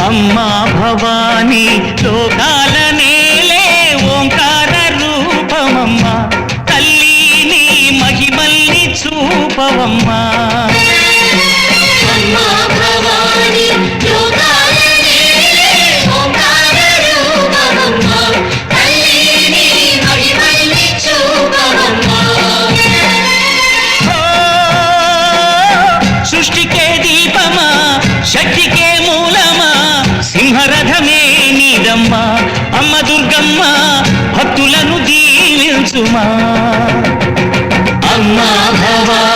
అమ్మా భవానీ లోకాల నేలే ఓంకార రూపమమ్మా తల్లి నీ మహిమల్ని చూపవమ్మా సృష్టికే దీపమా శక్తికే మూలమా సింహరథమే నీదమ్మా అమ్మ దుర్గమ్మ భక్తులను దీవించుమా అమ్మా భవానీ